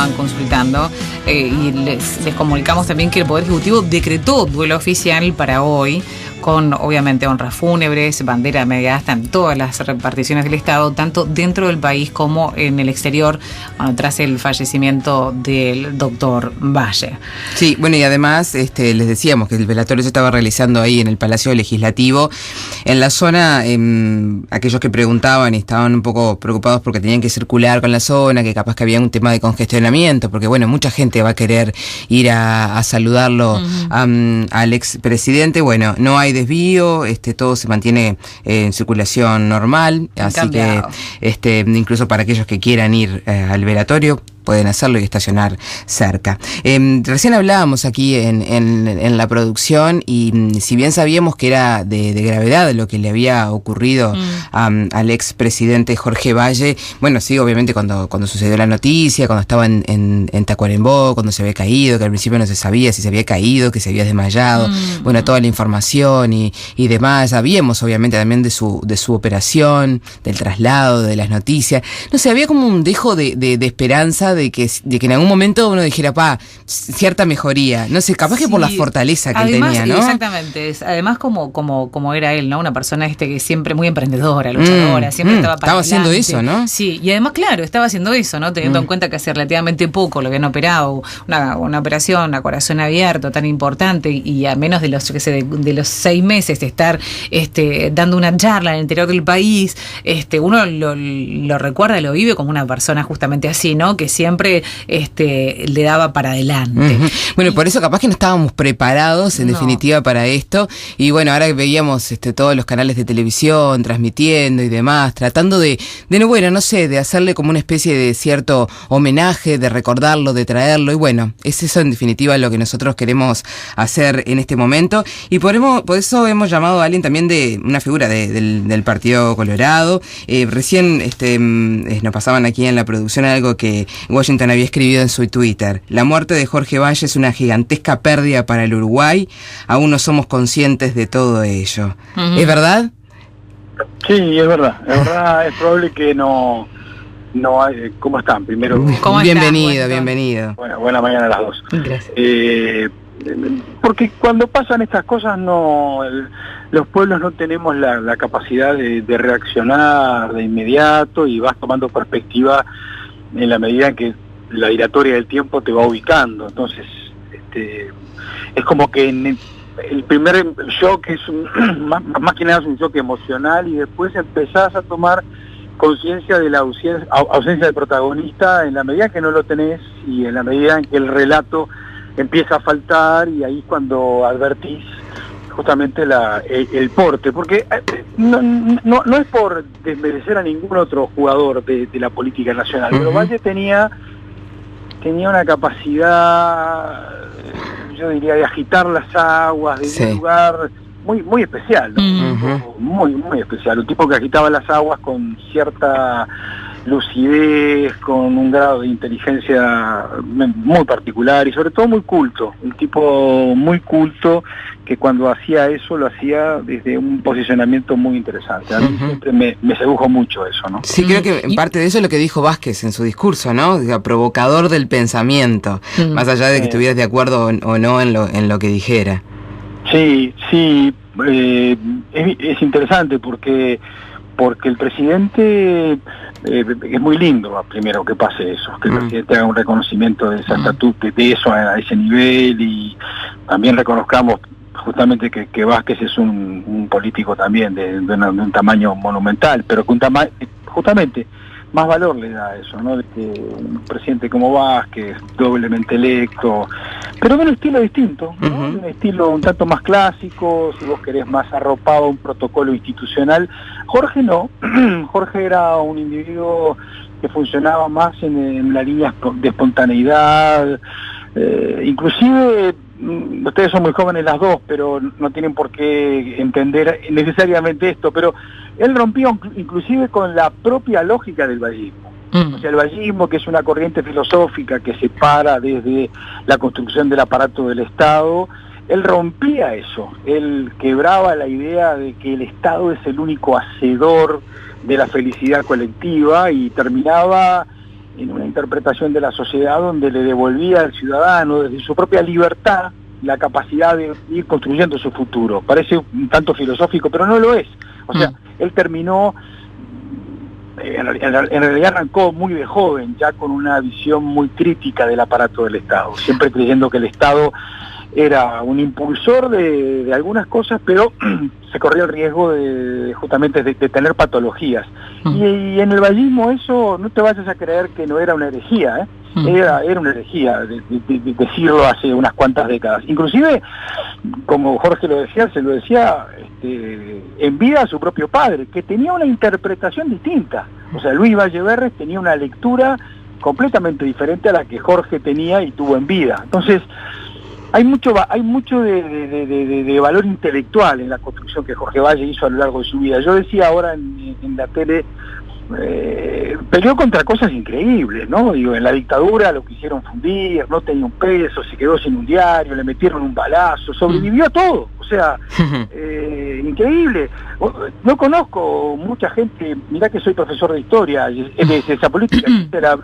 estaban consultando, y les comunicamos también que el Poder Ejecutivo decretó duelo oficial para hoy, con obviamente honras fúnebres, bandera media asta en todas las reparticiones del Estado, tanto dentro del país como en el exterior, tras el fallecimiento del doctor Valle. Sí, bueno, y además les decíamos que el velatorio se estaba realizando ahí en el Palacio Legislativo, en la zona. Aquellos que preguntaban y estaban un poco preocupados porque tenían que circular con la zona, que capaz que había un tema de congestionamiento, porque bueno, mucha gente va a querer ir a saludarlo al expresidente. Bueno, no hay desvío, todo se mantiene en circulación normal, así que incluso para aquellos que quieran ir al velatorio pueden hacerlo y estacionar cerca. Recién hablábamos aquí en la producción, y si bien sabíamos que era de gravedad lo que le había ocurrido al expresidente Jorge Valle, bueno, sí, obviamente cuando sucedió la noticia, cuando estaba en Tacuarembó, cuando se había caído, que al principio no se sabía si se había caído, que se había desmayado, bueno, toda la información y demás, sabíamos obviamente también de su operación, del traslado, de las noticias, no sé, había como un dejo de esperanza de que en algún momento uno dijera, cierta mejoría, no sé, capaz que por la fortaleza que además, él tenía, ¿no? Exactamente, además como era él, ¿no? Una persona que siempre muy emprendedora, luchadora, siempre estaba haciendo eso, ¿no? Sí, y además, claro, estaba haciendo eso, ¿no? Teniendo en cuenta que hace relativamente poco lo habían operado, una operación a corazón abierto tan importante, y a menos de los 6 meses de estar dando una charla en el interior del país, uno lo recuerda, lo vive como una persona justamente así, ¿no? Que siempre le daba para adelante. Bueno, por eso capaz que no estábamos preparados en definitiva para esto, y bueno, ahora veíamos todos los canales de televisión transmitiendo y demás, tratando de hacerle como una especie de cierto homenaje, de recordarlo, de traerlo, y bueno, es eso en definitiva lo que nosotros queremos hacer en este momento, y por eso hemos llamado a alguien también de una figura del Partido Colorado. Recién nos pasaban aquí en la producción algo que Washington había escribido en su Twitter: la muerte de Jorge Valle es una gigantesca pérdida para el Uruguay, aún no somos conscientes de todo ello. ¿Es verdad? Sí, es verdad, es probable que no hay. ¿Cómo están? Primero, bienvenido. Buena mañana a las dos. Gracias. Porque cuando pasan estas cosas los pueblos no tenemos la capacidad de reaccionar de inmediato, y vas tomando perspectiva en la medida en que la dilatoria del tiempo te va ubicando. Entonces, es como que el primer shock es más que nada es un shock emocional, y después empezás a tomar conciencia de la ausencia del protagonista en la medida en que no lo tenés, y en la medida en que el relato empieza a faltar, y ahí cuando advertís justamente el porte, porque no es por desmerecer a ningún otro jugador de la política nacional, pero Valle tenía una capacidad, yo diría, de agitar las aguas, de un lugar muy muy especial, ¿no? Muy especial, un tipo que agitaba las aguas con cierta lucidez, con un grado de inteligencia muy particular, y sobre todo muy culto, un tipo muy culto que cuando hacía eso lo hacía desde un posicionamiento muy interesante. A mí siempre me sedujo mucho eso, ¿no? Sí, creo que en parte de eso es lo que dijo Vázquez en su discurso, ¿no? Provocador del pensamiento, más allá de que estuvieras de acuerdo o no en lo que dijera. Sí, es interesante porque el presidente, es muy lindo primero que pase eso, que el presidente haga un reconocimiento de esa estatus, de eso a ese nivel, y también reconozcamos justamente que Vázquez es un político también de un tamaño monumental, pero que justamente más valor le da a eso, ¿no? De que un presidente como Vázquez, doblemente electo, pero de un estilo distinto, ¿no? De un estilo un tanto más clásico, si vos querés, más arropado a un protocolo institucional. Jorge no, Jorge era un individuo que funcionaba más en la línea de espontaneidad, inclusive. Ustedes son muy jóvenes las dos, pero no tienen por qué entender necesariamente esto, pero él rompía inclusive con la propia lógica del vallismo. O sea, el vallismo, que es una corriente filosófica que se para desde la construcción del aparato del Estado, él rompía eso, él quebraba la idea de que el Estado es el único hacedor de la felicidad colectiva, y terminaba en una interpretación de la sociedad donde le devolvía al ciudadano desde su propia libertad la capacidad de ir construyendo su futuro. Parece un tanto filosófico, pero no lo es. O sea, él terminó, en realidad arrancó muy de joven, ya con una visión muy crítica del aparato del Estado, siempre creyendo que el Estado era un impulsor de algunas cosas, pero se corría el riesgo justamente de tener patologías. Y en el vallismo eso, no te vayas a creer que no era una herejía, era una herejía de decirlo hace unas cuantas décadas. Inclusive, como Jorge lo decía, se lo decía en vida a su propio padre, que tenía una interpretación distinta. O sea, Luis Valleverres tenía una lectura completamente diferente a la que Jorge tenía y tuvo en vida. Entonces, hay mucho de valor intelectual en la construcción que Jorge Valle hizo a lo largo de su vida. Yo decía ahora en la tele, peleó contra cosas increíbles, ¿no? Digo, en la dictadura lo quisieron fundir, no tenía un peso, se quedó sin un diario, le metieron un balazo, sobrevivió a todo. O sea, increíble. No conozco mucha gente, mirá que soy profesor de historia, de esa política, etcétera,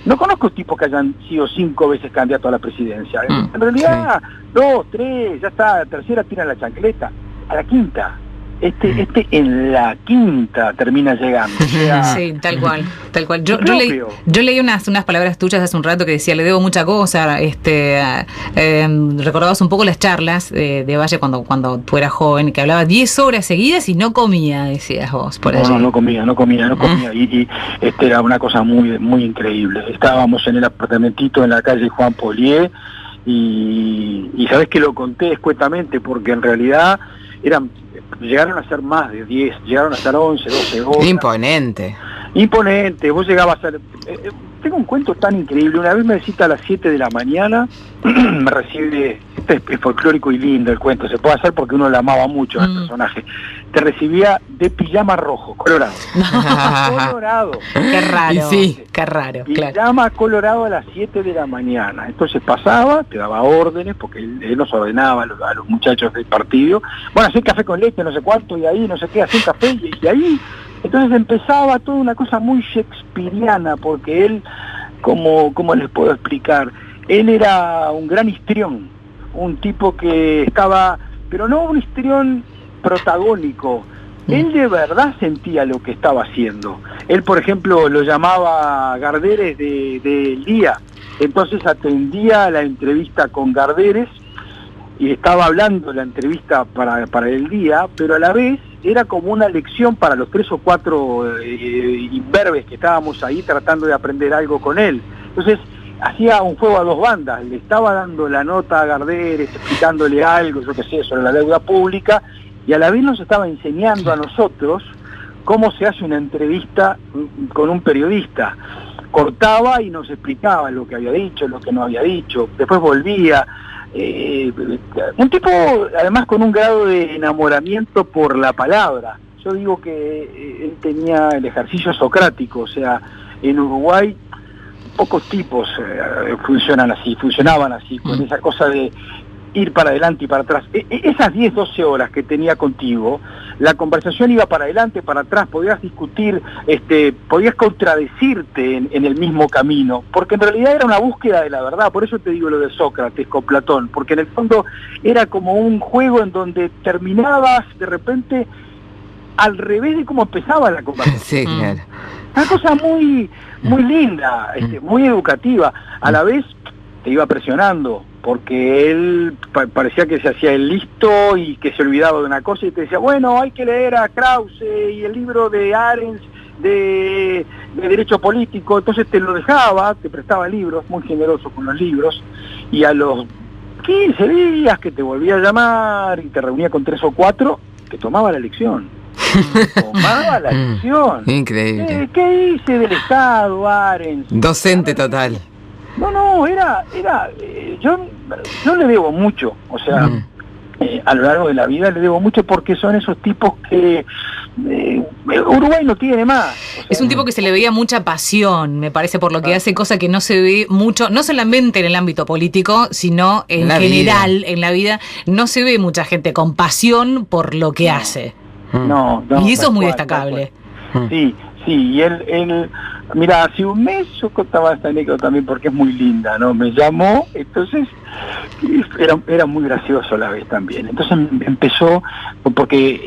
no conozco tipos que hayan sido 5 veces candidatos a la presidencia. En realidad, 2, 3, ya está, tercera tiran la chancleta, a la quinta. En la quinta termina llegando. O sea, sí, tal cual. Yo leí unas palabras tuyas hace un rato que decía, le debo mucha cosa. Recordabas un poco las charlas de Valle cuando tú eras joven, que hablaba 10 horas seguidas y no comía, decías vos. No comía. Y era una cosa muy, muy increíble. Estábamos en el apartamentito en la calle Juan Polié y sabés que lo conté escuetamente porque en realidad llegaron a ser más de 10, llegaron a ser 11, 12 horas. Imponente, vos llegabas a... tengo un cuento tan increíble, una vez me visita a las 7 de la mañana, me recibe, es folclórico y lindo el cuento, se puede hacer porque uno le amaba mucho al personaje, te recibía de pijama rojo, colorado. Colorado. Qué raro, sí. Qué raro, pijama colorado a las 7 de la mañana. Entonces pasaba, te daba órdenes, porque él nos ordenaba a los muchachos del partido, bueno, hacer café con leche, no sé cuánto, y ahí no sé qué, hacer café, y ahí... Entonces empezaba toda una cosa muy shakespeariana, porque él, ¿cómo les puedo explicar? Él era un gran histrión, un tipo que estaba, pero no un histrión protagónico, él de verdad sentía lo que estaba haciendo. Él, por ejemplo, lo llamaba Garderes del día, entonces atendía la entrevista con Garderes, y estaba hablando la entrevista para el día, pero a la vez era como una lección para los 3 o 4 imberbes que estábamos ahí tratando de aprender algo con él. Entonces hacía un juego a 2 bandas, le estaba dando la nota a Garderes, explicándole algo, yo qué sé, sobre la deuda pública, y a la vez nos estaba enseñando a nosotros cómo se hace una entrevista con un periodista. Cortaba y nos explicaba lo que había dicho, lo que no había dicho, después volvía. Un tipo además con un grado de enamoramiento por la palabra. Yo digo que él tenía el ejercicio socrático, o sea, en Uruguay pocos tipos funcionaban así, con esa cosa de ir para adelante y para atrás. Esas 10, 12 horas que tenía contigo, la conversación iba para adelante, para atrás, podías discutir, podías contradecirte en el mismo camino, porque en realidad era una búsqueda de la verdad. Por eso te digo lo de Sócrates con Platón, porque en el fondo era como un juego en donde terminabas de repente al revés de cómo empezaba la conversación. Sí, claro. Una cosa muy, muy linda, muy educativa. A la vez te iba presionando, porque él parecía que se hacía el listo y que se olvidaba de una cosa y te decía, bueno, hay que leer a Krause y el libro de Arendt de Derecho Político. Entonces te lo dejaba, te prestaba libros, muy generoso con los libros, y a los 15 días que te volvía a llamar y te reunía con 3 o 4, te tomaba la lección. Tomaba la lección. Increíble. ¿Qué hice del Estado, Arendt? Docente total. No, yo le debo mucho, o sea, a lo largo de la vida le debo mucho porque son esos tipos que Uruguay no tiene más. O sea, es un tipo que se le veía mucha pasión, me parece, por lo que hace, cosa que no se ve mucho, no solamente en el ámbito político, sino en general, en la vida, no se ve mucha gente con pasión por lo que hace. No, y eso es muy destacable. Sí, y él Mira, hace un mes yo contaba esta anécdota también porque es muy linda, ¿no? Me llamó, entonces era muy gracioso a la vez también. Entonces empezó, porque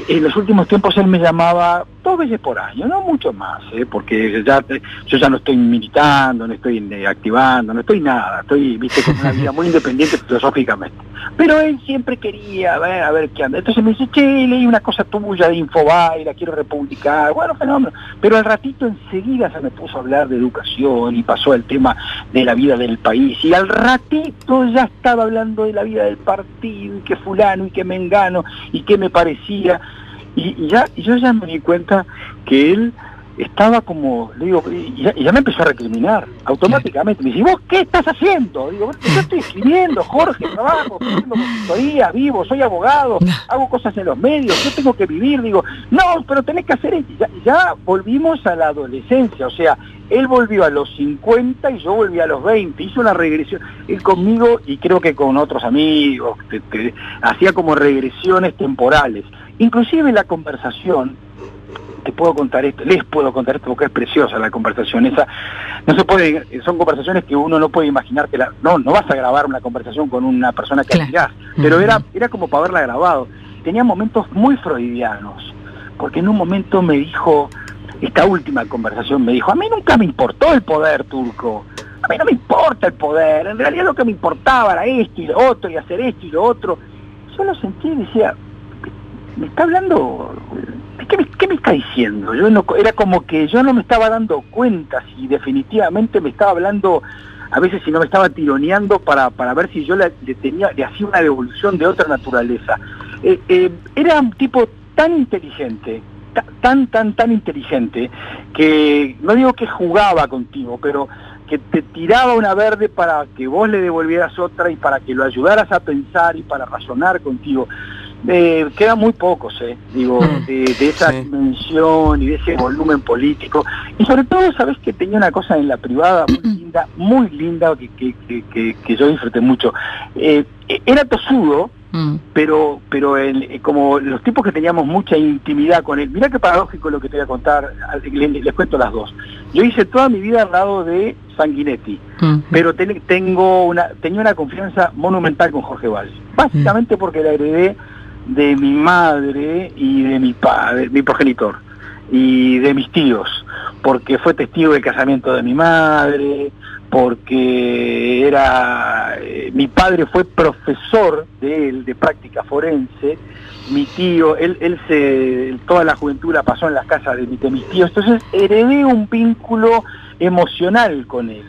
en los últimos tiempos él me llamaba 2 veces por año, no mucho más, porque yo ya no estoy militando, no estoy activando, no estoy nada, estoy, viste, con una vida muy independiente filosóficamente. Pero él siempre quería a ver qué anda. Entonces me dice, che, leí una cosa tuya de Infobae, la quiero republicar, bueno, fenómeno. Pero al ratito enseguida se me puso a hablar de educación y pasó el tema de la vida del país. Y al ratito ya estaba hablando de la vida del partido, y que fulano, y que mengano, y que me parecía. Y yo ya me di cuenta que él estaba como, le digo, y ya me empezó a recriminar automáticamente. Me dice, ¿vos qué estás haciendo? Digo, yo estoy escribiendo, Jorge, trabajo, haciendo consultoría, vivo, soy abogado, hago cosas en los medios, yo tengo que vivir. Digo, no, pero tenés que hacer esto. Ya volvimos a la adolescencia, o sea, él volvió a los 50 y yo volví a los 20, hizo una regresión, él conmigo y creo que con otros amigos, hacía como regresiones temporales. Inclusive la conversación, les puedo contar esto porque es preciosa la conversación esa. No se puede, son conversaciones que uno no puede imaginar que no vas a grabar una conversación con una persona que admirás, pero era como para haberla grabado. Tenía momentos muy freudianos, porque en un momento me dijo, esta última conversación me dijo, a mí nunca me importó el poder, Turco, a mí no me importa el poder, en realidad lo que me importaba era esto y lo otro, y hacer esto y lo otro. Yo lo sentí y decía, me está hablando, ¿qué me está diciendo? Era como que yo no me estaba dando cuenta si definitivamente me estaba hablando, a veces si no me estaba tironeando para ver si yo le hacía una devolución de otra naturaleza. Era un tipo tan inteligente, tan inteligente, que no digo que jugaba contigo, pero que te tiraba una verde para que vos le devolvieras otra y para que lo ayudaras a pensar y para razonar contigo. Quedan muy pocos, digo, de esa dimensión y de ese volumen político. Y sobre todo, sabes que tenía una cosa en la privada muy linda que yo disfruté mucho. Era tosudo, pero como los tipos que teníamos mucha intimidad con él. Mirá qué paradójico lo que te voy a contar, les cuento las dos. Yo hice toda mi vida al lado de Sanguinetti, pero tenía una confianza monumental con Jorge Valle, básicamente porque la heredé de mi madre y de mi padre, mi progenitor, y de mis tíos, porque fue testigo del casamiento de mi madre, porque mi padre fue profesor de práctica forense, mi tío, toda la juventud la pasó en las casas de mis tíos, entonces heredé un vínculo emocional con él.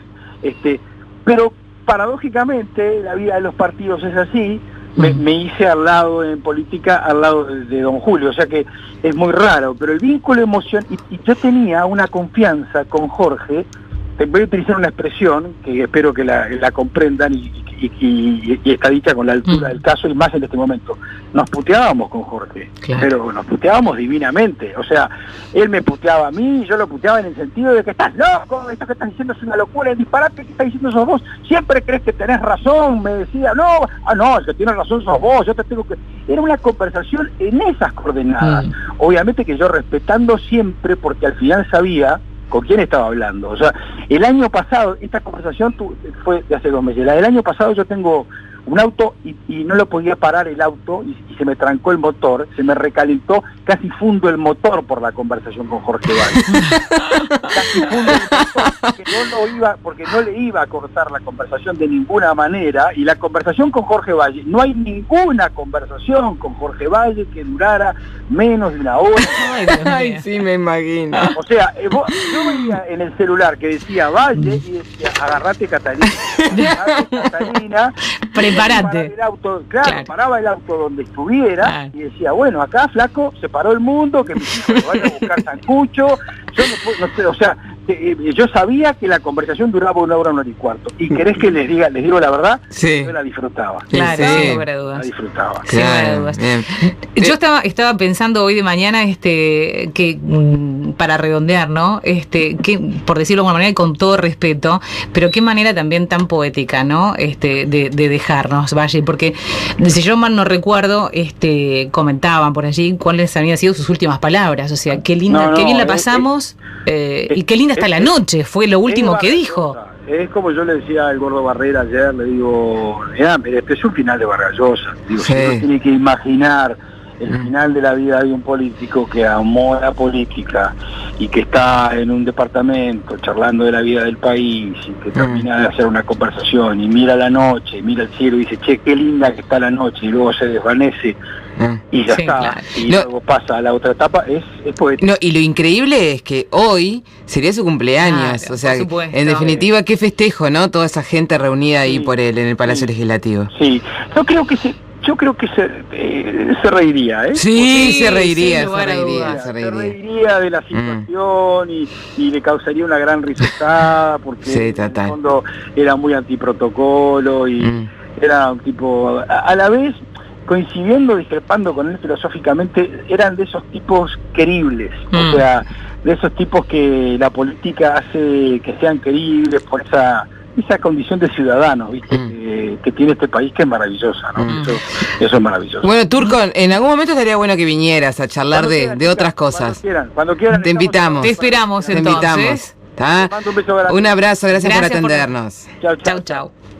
Pero paradójicamente la vida de los partidos es así. Me hice al lado en política, al lado de don Julio, o sea que es muy raro, pero el vínculo emocional, y yo tenía una confianza con Jorge. Te voy a utilizar una expresión que espero que la comprendan y está dicha con la altura del caso y más en este momento. Nos puteábamos con Jorge, pero nos puteábamos divinamente. O sea, él me puteaba a mí, yo lo puteaba en el sentido de que estás loco, esto que estás diciendo es una locura, es disparate, ¿qué estás diciendo sos vos? Siempre crees que tenés razón, me decía, no, el que tiene razón sos vos, yo te tengo que... Era una conversación en esas coordenadas. Obviamente que yo respetando siempre, porque al final sabía con quién estaba hablando. O sea, el año pasado, esta conversación fue de hace 2 meses. El año pasado yo tengo un auto y no lo podía parar el auto y se me trancó el motor, se me recalentó, casi fundo el motor por la conversación con Jorge Valle. Casi fundo el motor porque no le iba a cortar la conversación de ninguna manera, y la conversación con Jorge Valle, no hay ninguna conversación con Jorge Valle que durara menos de una hora. Ay, sí, me imagino. O sea, yo veía en el celular que decía Valle y decía, agarrate Catalina, prepárate. Paraba el auto donde estuviera y decía, bueno, acá, flaco, se paró el mundo, que mis hijos vayan a buscar sancucho. Yo no sé, o sea, yo sabía que la conversación duraba 1 hora, 1 hora y cuarto. ¿Y querés que les digo la verdad? Sí. Yo la disfrutaba. Claro, sin lugar a dudas. La disfrutaba. Sin lugar a dudas. Yo estaba pensando hoy de mañana que para redondear, ¿no? Que, por decirlo de alguna manera y con todo respeto, pero qué manera también tan poética, ¿no? De dejarnos, Valle, porque si yo mal no recuerdo, comentaban por allí cuáles habían sido sus últimas palabras, o sea, qué bien la pasamos y qué linda linda hasta la noche, fue lo último que dijo. Es como yo le decía al Gordo Barrera ayer, le digo, mirá, este es un final de Vargas Llosa. Digo, Sí. si uno tiene que imaginar el final de la vida de un político que amó la política y que está en un departamento charlando de la vida del país y que termina de hacer una conversación y mira la noche, y mira el cielo y dice, che, qué linda que está la noche, y luego se desvanece y ya Sí, está, claro. y luego pasa a la otra etapa, es poético. No, y lo increíble es que hoy sería su cumpleaños, Claro, o sea, por supuesto. en definitiva, qué festejo, ¿no? Toda esa gente reunida ahí Sí, por él, en el Palacio sí. Legislativo. Sí, yo creo que se reiría, ¿eh? Sí, Sí, se reiría, sin lugar a se dudas. Se reiría de la situación y le causaría una gran risotada porque Sí, en total. el fondo era muy antiprotocolo y era un tipo, a la vez coincidiendo, discrepando con él filosóficamente, eran de esos tipos queribles, o sea, de esos tipos que la política hace que sean queribles por esa condición de ciudadanos, ¿viste? Que tiene este país, que es maravillosa, ¿no? Eso es maravilloso. Bueno, Turco, en algún momento estaría bueno que vinieras a charlar Cuando quieran, de otras chicas, cosas. Cuando quieran. Te invitamos. Te esperamos Te entonces. invitamos. ¿Tá? Te mando un beso grande. Un abrazo, gracias por Gracias por- atendernos. Chau, chau. Chau, chau.